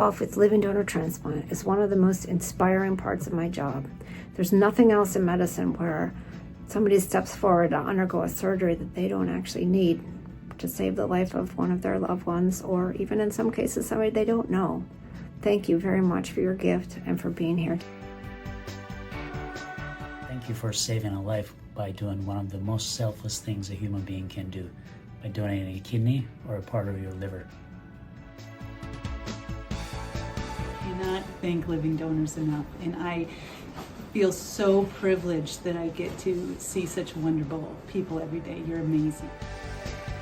off with living donor transplant is one of the most inspiring parts of my job. There's nothing else in medicine where somebody steps forward to undergo a surgery that they don't actually need to save the life of one of their loved ones, or even in some cases, somebody they don't know. Thank you very much for your gift and for being here. Thank you for saving a life by doing one of the most selfless things a human being can do, by donating a kidney or a part of your liver. I cannot thank Living Donors enough, and I feel so privileged that I get to see such wonderful people every day. You're amazing.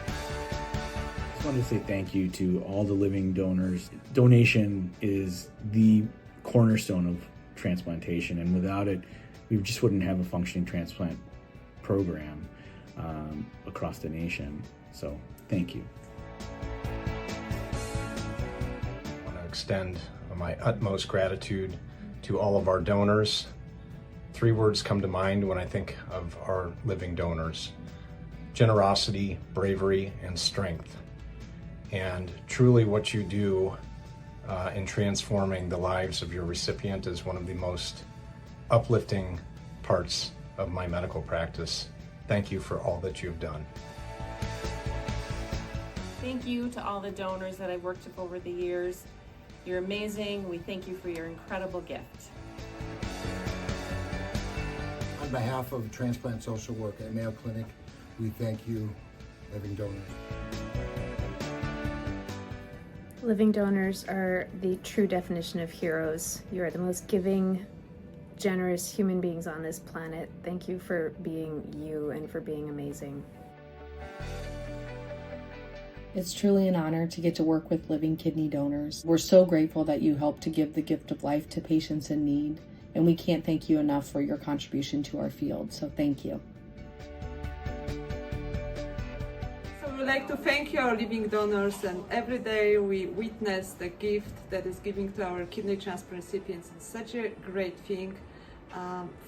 I just wanted to say thank you to all the living donors. Donation is the cornerstone of transplantation, and without it, we just wouldn't have a functioning transplant program across the nation. So, thank you. I want to extend my utmost gratitude to all of our donors. 3 words come to mind when I think of our living donors: generosity, bravery, and strength. And truly what you do in transforming the lives of your recipient is one of the most uplifting parts of my medical practice. Thank you for all that you've done. Thank you to all the donors that I've worked with over the years. You're amazing. We thank you for your incredible gift. On behalf of Transplant Social Work at Mayo Clinic, we thank you, Living Donors. Living donors are the true definition of heroes. You are the most giving, generous human beings on this planet. Thank you for being you and for being amazing. It's truly an honor to get to work with living kidney donors. We're so grateful that you help to give the gift of life to patients in need, and we can't thank you enough for your contribution to our field, so thank you. We'd like to thank you, our living donors, and every day we witness the gift that is giving to our kidney transplant recipients. It's such a great thing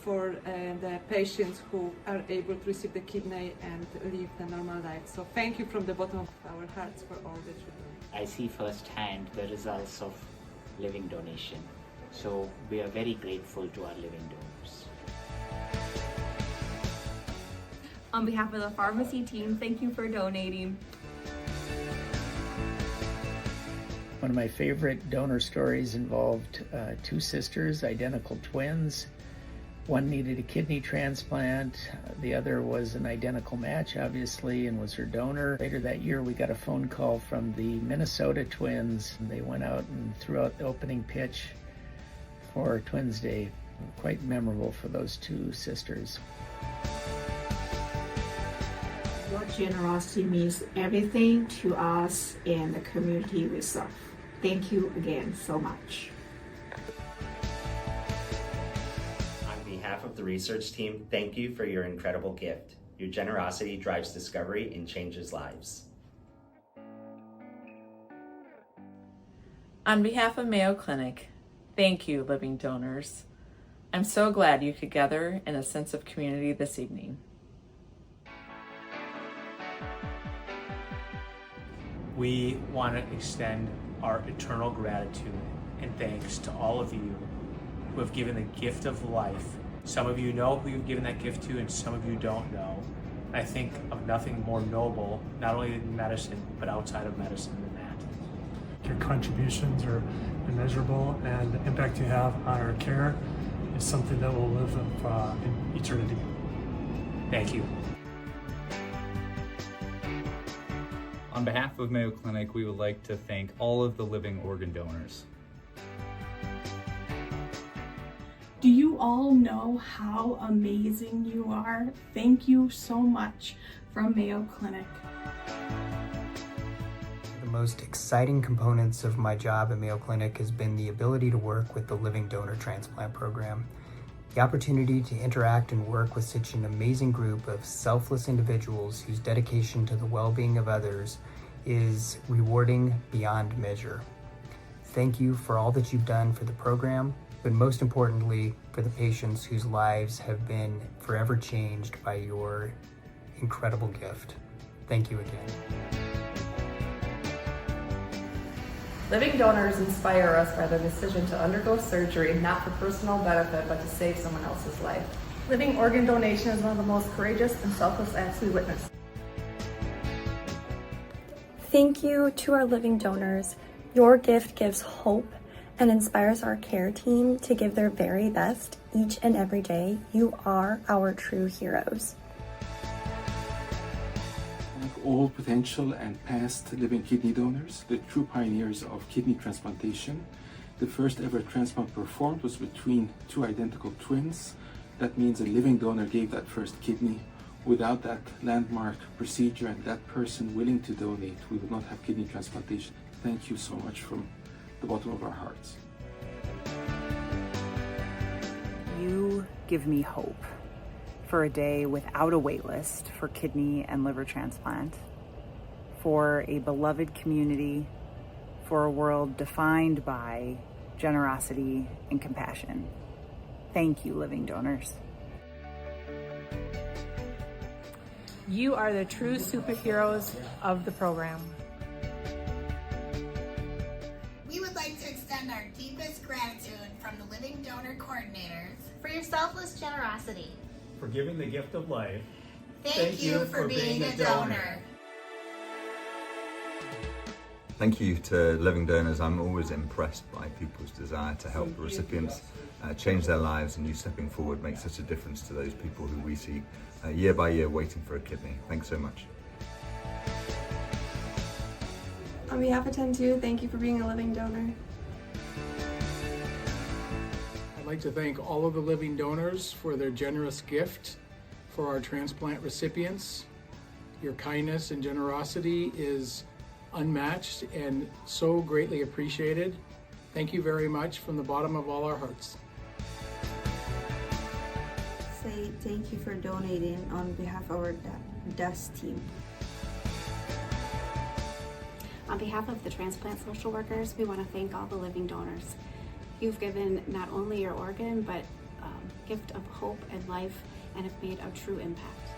for the patients who are able to receive the kidney and live the normal life. So thank you from the bottom of our hearts for all that you do. I see firsthand the results of living donation. So we are very grateful to our living donors. On behalf of the pharmacy team, thank you for donating. One of my favorite donor stories involved 2 sisters, identical twins. One needed a kidney transplant. The other was an identical match, obviously, and was her donor. Later that year, we got a phone call from the Minnesota twins. They went out and threw out the opening pitch for Twins Day. Quite memorable for those 2 sisters. Your generosity means everything to us and the community we serve. Thank you again so much. On behalf of the research team, thank you for your incredible gift. Your generosity drives discovery and changes lives. On behalf of Mayo Clinic, thank you, living donors. I'm so glad you could gather in a sense of community this evening. We want to extend our eternal gratitude and thanks to all of you who have given the gift of life. Some of you know who you've given that gift to, and some of you don't know. I think of nothing more noble, not only in medicine, but outside of medicine than that. Your contributions are immeasurable, and the impact you have on our care is something that will live in eternity. Thank you. On behalf of Mayo Clinic, we would like to thank all of the living organ donors. Do you all know how amazing you are? Thank you so much from Mayo Clinic. The most exciting components of my job at Mayo Clinic has been the ability to work with the Living Donor Transplant Program. The opportunity to interact and work with such an amazing group of selfless individuals whose dedication to the well-being of others is rewarding beyond measure. Thank you for all that you've done for the program, but most importantly, for the patients whose lives have been forever changed by your incredible gift. Thank you again. Living donors inspire us by their decision to undergo surgery, not for personal benefit, but to save someone else's life. Living organ donation is one of the most courageous and selfless acts we witness. Thank you to our living donors. Your gift gives hope and inspires our care team to give their very best each and every day. You are our true heroes. All potential and past living kidney donors, the true pioneers of kidney transplantation. The first ever transplant performed was between two identical twins. That means a living donor gave that first kidney. Without that landmark procedure and that person willing to donate, we would not have kidney transplantation. Thank you so much from the bottom of our hearts. You give me hope for a day without a wait list for kidney and liver transplant, for a beloved community, for a world defined by generosity and compassion. Thank you, living donors. You are the true superheroes of the program. We would like to extend our deepest gratitude from the Living Donor Coordinators for your selfless generosity. For giving the gift of life. Thank you for being a donor. Thank you to Living Donors. I'm always impressed by people's desire to help the recipients change their lives, and you stepping forward makes such a difference to those people who we see year by year waiting for a kidney. Thanks so much. On behalf of 10-2, thank you for being a living donor. I'd like to thank all of the living donors for their generous gift for our transplant recipients. Your kindness and generosity is unmatched and so greatly appreciated. Thank you very much from the bottom of all our hearts. Say thank you for donating on behalf of our DES team. On behalf of the transplant social workers, we want to thank all the living donors. You've given not only your organ, but a gift of hope and life, and have made a true impact.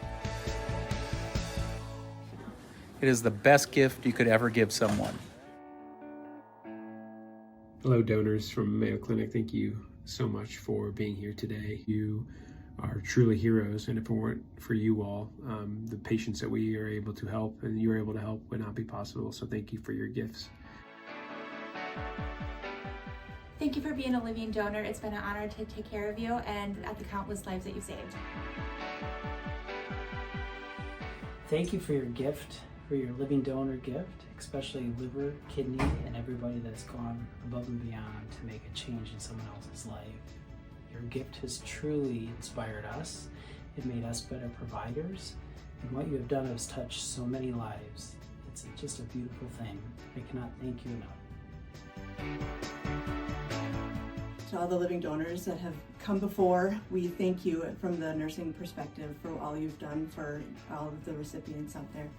It is the best gift you could ever give someone. Hello, donors from Mayo Clinic. Thank you so much for being here today. You are truly heroes, and if it weren't for you all, the patients that we are able to help and you are able to help would not be possible. So thank you for your gifts. Thank you for being a living donor. It's been an honor to take care of you and at the countless lives that you've saved. Thank you for your gift, for your living donor gift, especially liver, kidney, and everybody that's gone above and beyond to make a change in someone else's life. Your gift has truly inspired us. It made us better providers, and what you have done has touched so many lives. It's just a beautiful thing. I cannot thank you enough. To all the living donors that have come before, we thank you from the nursing perspective for all you've done for all of the recipients out there.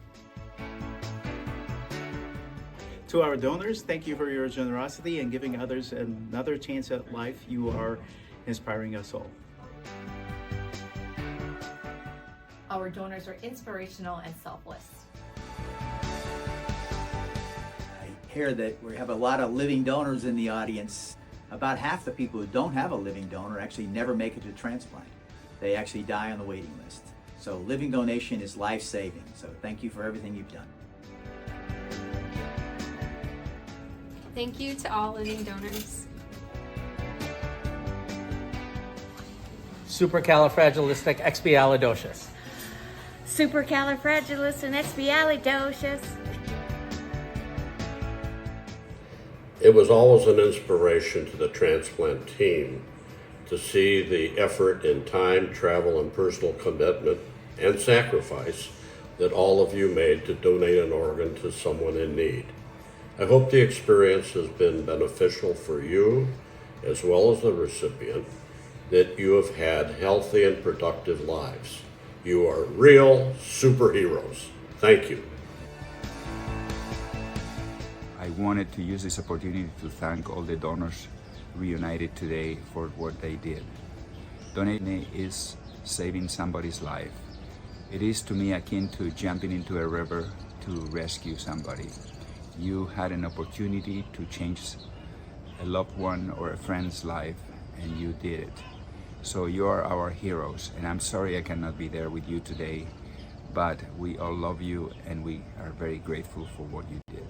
To our donors, thank you for your generosity and giving others another chance at life. You are inspiring us all. Our donors are inspirational and selfless. I hear that we have a lot of living donors in the audience. About half the people who don't have a living donor actually never make it to transplant. They actually die on the waiting list. So living donation is life-saving. So thank you for everything you've done. Thank you to all living donors. Supercalifragilisticexpialidocious. Supercalifragilisticexpialidocious. It was always an inspiration to the transplant team to see the effort in time, travel, and personal commitment and sacrifice that all of you made to donate an organ to someone in need. I hope the experience has been beneficial for you as well as the recipient, that you have had healthy and productive lives. You are real superheroes. Thank you. I wanted to use this opportunity to thank all the donors reunited today for what they did. Donating is saving somebody's life. It is to me akin to jumping into a river to rescue somebody. You had an opportunity to change a loved one or a friend's life, and you did it. So you are our heroes, and I'm sorry I cannot be there with you today, but we all love you and we are very grateful for what you did.